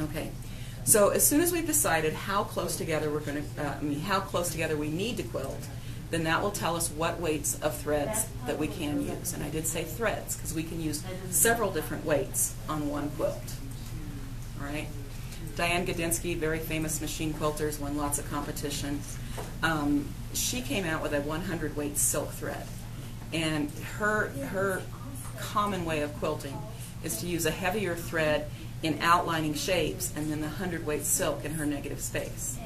Okay. So as soon as we've decided how close together we're going to, how close together we need to quilt, then that will tell us what weights of threads that we can use. And I did say threads because we can use several different weights on one quilt. All right. Diane Godinsky, very famous machine quilters, won lots of competitions. She came out with a 100 weight silk thread, and her common way of quilting is to use a heavier thread in outlining shapes and then the 100 weight silk in her negative space.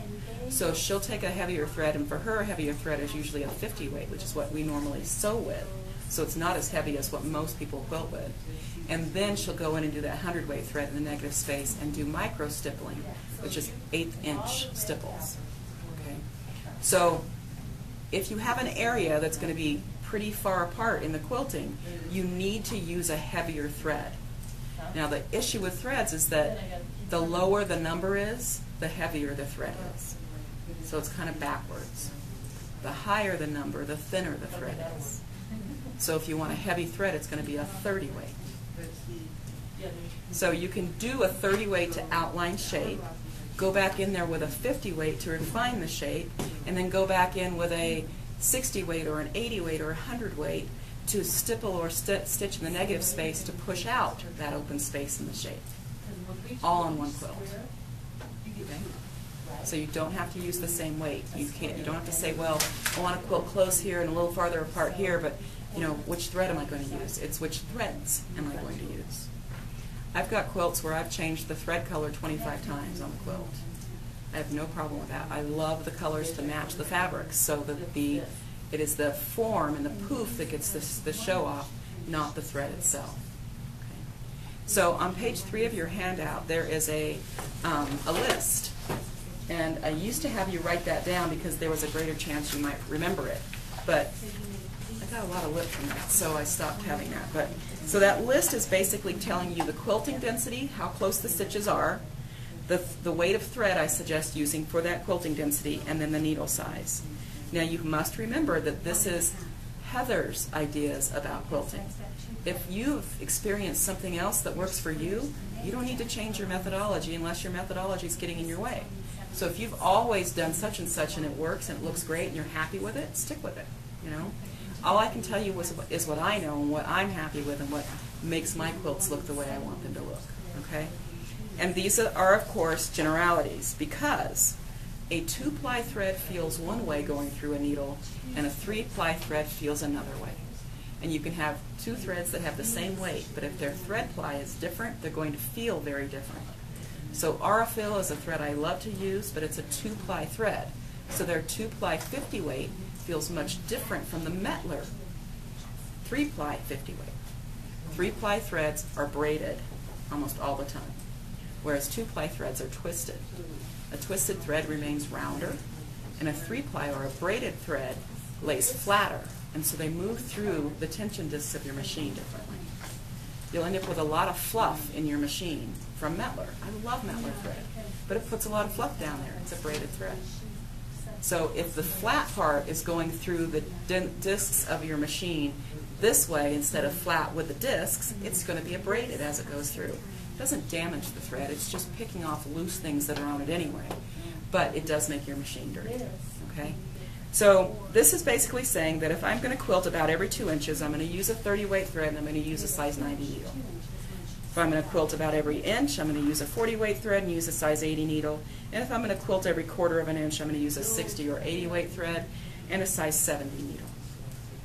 So she'll take a heavier thread, and for her a heavier thread is usually a 50 weight, which is what we normally sew with. So it's not as heavy as what most people quilt with. And then she'll go in and do that 100 weight thread in the negative space and do micro stippling, which is 1/8 inch stipples. Okay. So if you have an area that's going to be pretty far apart in the quilting, you need to use a heavier thread. Now the issue with threads is that the lower the number is, the heavier the thread is. So it's kind of backwards. The higher the number, the thinner the thread is. So if you want a heavy thread, it's going to be a 30 weight. So you can do a 30 weight to outline shape, go back in there with a 50 weight to refine the shape, and then go back in with a 60 weight or an 80 weight or a 100 weight to stipple or stitch in the negative space to push out that open space in the shape, all on one quilt. Okay? So you don't have to use the same weight. You don't have to say, well, I want to quilt close here and a little farther apart here, but you know, which thread am I going to use? It's which threads am I going to use? I've got quilts where I've changed the thread color 25 times on the quilt. I have no problem with that. I love the colors to match the fabrics, so that it is the form and the poof that gets the show off, not the thread itself. Okay. So on page 3 of your handout, there is a list. And I used to have you write that down because there was a greater chance you might remember it. But I got a lot of lip from that, so I stopped having that. So that list is basically telling you the quilting density, how close the stitches are, the weight of thread I suggest using for that quilting density, and then the needle size. Now you must remember that this is Heather's ideas about quilting. If you've experienced something else that works for you, you don't need to change your methodology unless your methodology is getting in your way. So if you've always done such and such and it works and it looks great and you're happy with it, stick with it. You know, all I can tell you is what I know and what I'm happy with and what makes my quilts look the way I want them to look. Okay, and these are of course generalities, because a 2-ply thread feels one way going through a needle and a 3-ply thread feels another way. And you can have 2 threads that have the same weight, but if their thread ply is different, they're going to feel very different. So Aurifil is a thread I love to use, but it's a 2-ply thread. So their 2-ply 50 weight feels much different from the Mettler 3-ply 50 weight. 3-ply threads are braided almost all the time, whereas 2-ply threads are twisted. A twisted thread remains rounder, and a 3-ply or a braided thread lays flatter, and so they move through the tension discs of your machine differently. You'll end up with a lot of fluff in your machine from Mettler. I love Mettler thread, but it puts a lot of fluff down there. It's a braided thread. So if the flat part is going through the discs of your machine this way instead of flat with the discs, it's going to be a braided as it goes through. It doesn't damage the thread, it's just picking off loose things that are on it anyway. But it does make your machine dirty. Okay? So this is basically saying that if I'm going to quilt about every 2 inches, I'm going to use a 30 weight thread and I'm going to use a size 90 needle. If I'm going to quilt about every inch, I'm going to use a 40 weight thread and use a size 80 needle. And if I'm going to quilt every 1/4 of an inch, I'm going to use a 60 or 80 weight thread and a size 70 needle.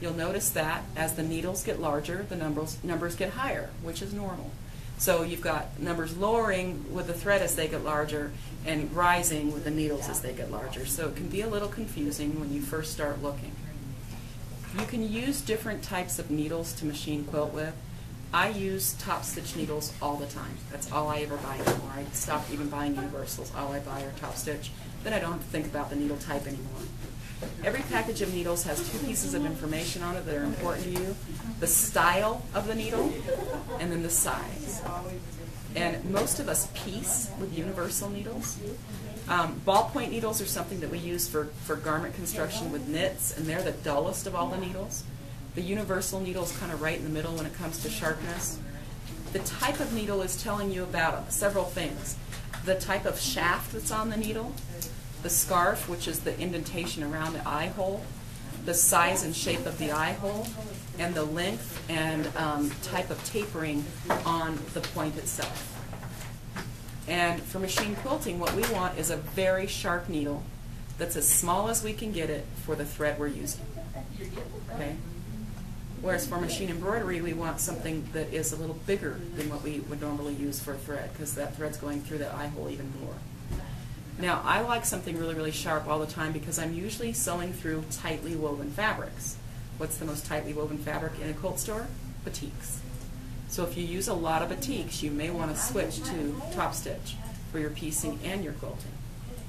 You'll notice that as the needles get larger, the numbers get higher, which is normal. So you've got numbers lowering with the thread as they get larger and rising with the needles as they get larger. So it can be a little confusing when you first start looking. You can use different types of needles to machine quilt with. I use top stitch needles all the time. That's all I ever buy anymore. I stopped even buying universals. All I buy are top stitch. Then I don't have to think about the needle type anymore. Every package of needles has 2 pieces of information on it that are important to you: the style of the needle and then the size. And most of us piece with universal needles. Ballpoint needles are something that we use for garment construction with knits, and they're the dullest of all the needles. The universal needle is kind of right in the middle when it comes to sharpness. The type of needle is telling you about several things. the type of shaft that's on the needle, the scarf, which is the indentation around the eye hole, the size and shape of the eye hole, and the length and type of tapering on the point itself. And for machine quilting, what we want is a very sharp needle that's as small as we can get it for the thread we're using. Okay? Whereas for machine embroidery, we want something that is a little bigger than what we would normally use for a thread, because that thread's going through the eye hole even more. Now, I like something really, really sharp all the time because I'm usually sewing through tightly woven fabrics. What's the most tightly woven fabric in a quilt store? Batiks. So if you use a lot of batiks, you may want to switch to top stitch for your piecing and your quilting.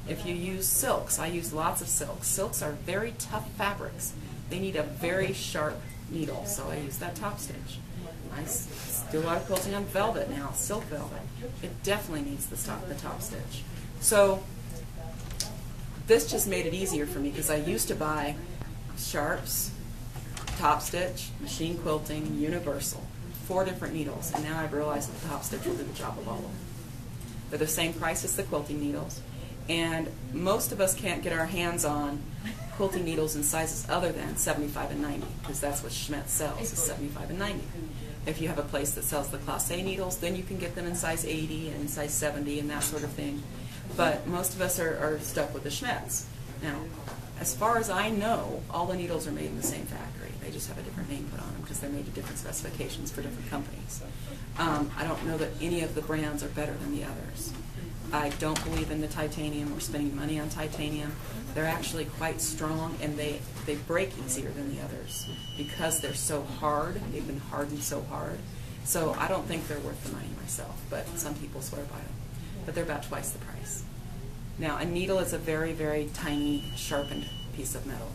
If you use silks, I use lots of silks. Silks are very tough fabrics. They need a very sharp needle, so I use that top stitch. I do a lot of quilting on velvet now, silk velvet. It definitely needs the top stitch. So this just made it easier for me because I used to buy sharps, top stitch, machine quilting, universal, 4 different needles, and now I've realized that the top stitch will do the job of all of them. They're the same price as the quilting needles, and most of us can't get our hands on quilting needles in sizes other than 75 and 90, because that's what Schmetz sells, is 75 and 90. If you have a place that sells the Class A needles, then you can get them in size 80 and size 70 and that sort of thing. But most of us are stuck with the Schmetz. Now, as far as I know, all the needles are made in the same factory. They just have a different name put on them because they're made to different specifications for different companies. I don't know that any of the brands are better than the others. I don't believe in the titanium or spending money on titanium. They're actually quite strong, and they break easier than the others because they're so hard. They've been hardened so hard. So I don't think they're worth the money myself, but some people swear by them. But they're about twice the price. Now, a needle is a very, very tiny, sharpened piece of metal.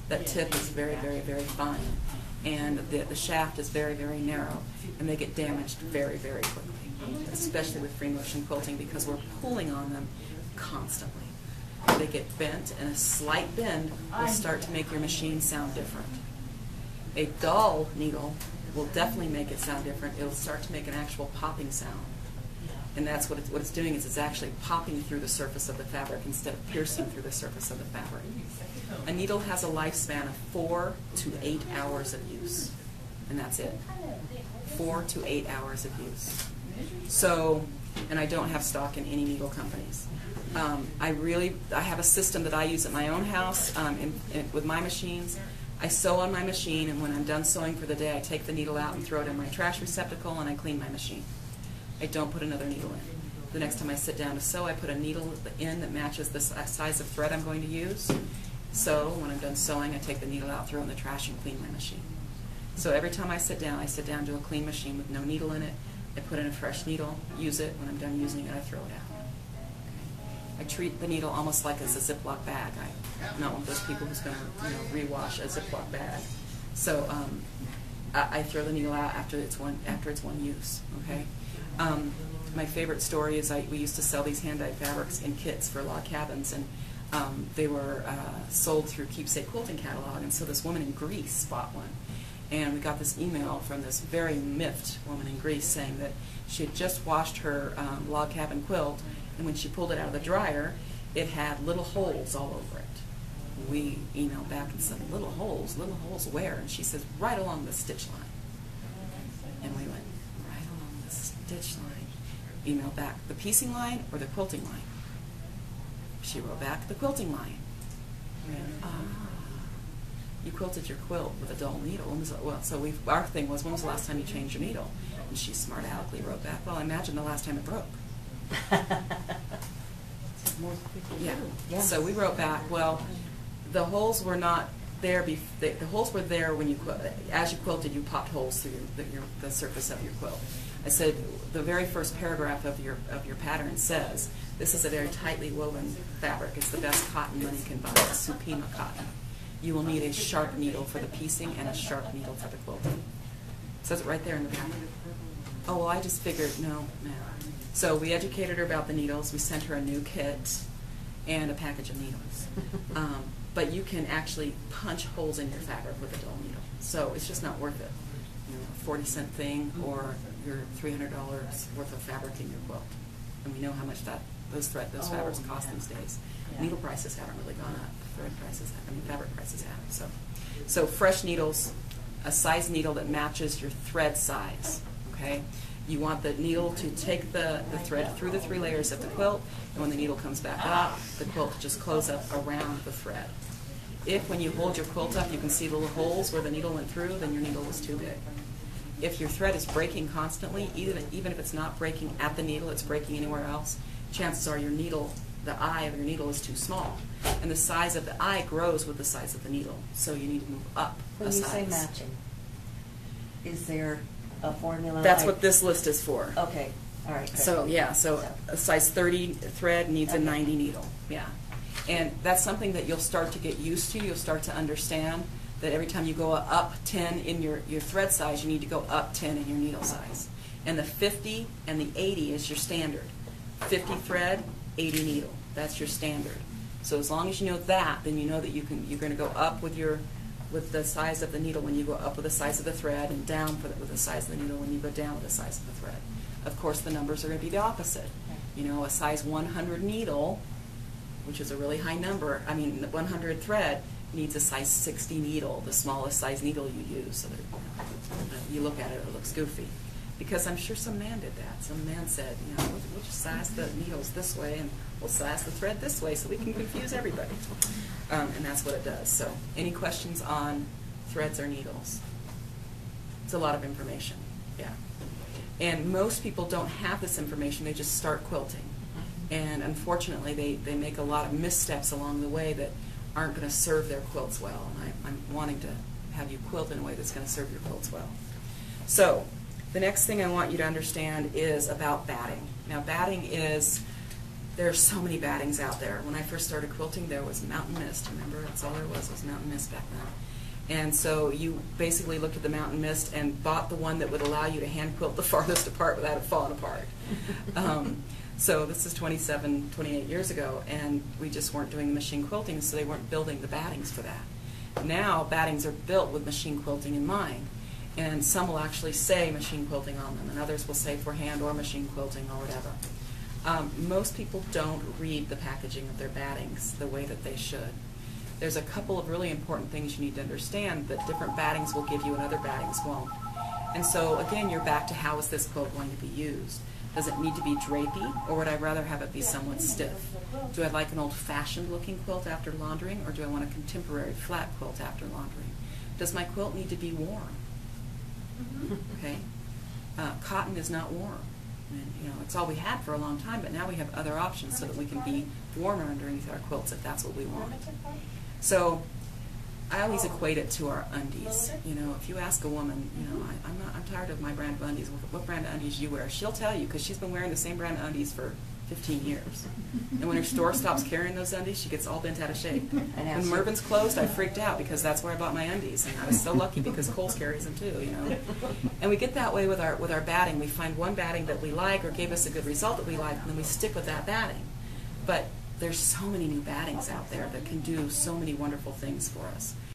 That tip is very, very, very fine, and the shaft is very, very narrow, and they get damaged very, very quickly, especially with free motion quilting because we're pulling on them constantly. They get bent, and a slight bend will start to make your machine sound different. A dull needle will definitely make it sound different. It'll start to make an actual popping sound. And that's what it's doing, is it's actually popping through the surface of the fabric instead of piercing through the surface of the fabric. A needle has a lifespan of 4 to 8 hours of use, and that's it. 4 to 8 hours of use. So, and I don't have stock in any needle companies. I have a system that I use at my own house with my machines. I sew on my machine, and when I'm done sewing for the day, I take the needle out and throw it in my trash receptacle, and I clean my machine. I don't put another needle in. The next time I sit down to sew, I put a needle in that matches the size of thread I'm going to use. So when I'm done sewing, I take the needle out, throw it in the trash, and clean my machine. So every time I sit down to a clean machine with no needle in it. I put in a fresh needle, use it. When I'm done using it, I throw it out. I treat the needle almost like it's a Ziploc bag. I'm not one of those people who's going to rewash a Ziploc bag. So I throw the needle out after it's one use. Okay. My favorite story is we used to sell these hand-dyed fabrics in kits for log cabins, and they were sold through Keepsake Quilting Catalog. And so this woman in Greece bought one, and we got this email from this very miffed woman in Greece saying that she had just washed her log cabin quilt, and when she pulled it out of the dryer, it had little holes all over it. We emailed back and said, little holes where? And she says, right along the stitch line. And we went, right along the stitch line. Emailed back, the piecing line or the quilting line? She wrote back, the quilting line. You quilted your quilt with a dull needle. So our thing was, when was the last time you changed your needle? And she smart aleckly wrote back, well, imagine the last time it broke. Yeah. So we wrote back, well, the holes were not there. The holes were there when you as you quilted. You popped holes through the surface of your quilt. I said the very first paragraph of your pattern says this is a very tightly woven fabric. It's the best cotton money can buy. It's Supima cotton. You will need a sharp needle for the piecing and a sharp needle for the quilting. It says it right there in the pattern. Oh well, I just figured no. So we educated her about the needles. We sent her a new kit and a package of needles. But you can actually punch holes in your fabric with a dull needle. So it's just not worth it. A 40-cent thing or your $300 worth of fabric in your quilt. And we know how much that those fabrics cost these days. Yeah. Needle prices haven't really gone up. Fabric prices have. So fresh needles, a size needle that matches your thread size. Okay, you want the needle to take the thread through the 3 layers of the quilt, and when the needle comes back up, the quilt will just close up around the thread. If when you hold your quilt up you can see the little holes where the needle went through, then your needle was too big. If your thread is breaking constantly, even if it's not breaking at the needle, it's breaking anywhere else, chances are your needle, the eye of your needle is too small. And the size of the eye grows with the size of the needle, so you need to move up When a you size. say matching, is there a formula? That's what this list is for. Okay, all right. Good. So yeah, so a size 30 thread needs a 90 needle. Yeah, and that's something that you'll start to get used to. You'll start to understand that every time you go up 10 in your thread size, you need to go up 10 in your needle size. And the 50 and the 80 is your standard. 50 thread, 80 needle. That's your standard. So as long as you know that, then you know that you're going to go up with the size of the needle when you go up with the size of the thread, and down with the size of the needle when you go down with the size of the thread. Of course, the numbers are going to be the opposite. You know, a size 100 needle, which is a really high number, I mean, the 100 thread needs a size 60 needle, the smallest size needle you use. So that you look at it, it looks goofy. Because I'm sure some man did that. Some man said, you know, we'll just size the needles this way and we'll size the thread this way so we can confuse everybody. And that's what it does. So any questions on threads or needles? It's a lot of information, yeah. And most people don't have this information. They just start quilting. And unfortunately, they make a lot of missteps along the way that aren't going to serve their quilts well. And I'm wanting to have you quilt in a way that's going to serve your quilts well. So the next thing I want you to understand is about batting. Now batting is, there are so many battings out there. When I first started quilting, there was mountain mist. Remember, that's all there was mountain mist back then. And so you basically looked at the mountain mist and bought the one that would allow you to hand quilt the farthest apart without it falling apart. So this is 27, 28 years ago, and we just weren't doing the machine quilting, so they weren't building the battings for that. Now battings are built with machine quilting in mind, and some will actually say machine quilting on them, and others will say for hand or machine quilting or whatever. Most people don't read the packaging of their battings the way that they should. There's a couple of really important things you need to understand that different battings will give you and other battings won't. And so again, you're back to how is this quilt going to be used? Does it need to be drapey, or would I rather have it be somewhat stiff? Do I like an old-fashioned looking quilt after laundering, or do I want a contemporary flat quilt after laundering? Does my quilt need to be warm? Okay, cotton is not warm. And, you know, it's all we had for a long time, but now we have other options so that we can be warmer underneath our quilts if that's what we want. So I always equate it to our undies. You know, if you ask a woman, you know, I'm tired of my brand of undies. What brand of undies do you wear? She'll tell you because she's been wearing the same brand of undies for 15 years. And when her store stops carrying those undies, she gets all bent out of shape. When Mervyn's closed, I freaked out because that's where I bought my undies, and I was so lucky because Kohl's carries them too, you know. And we get that way with our batting. We find one batting that we like or gave us a good result that we like, and then we stick with that batting. But there's so many new battings out there that can do so many wonderful things for us.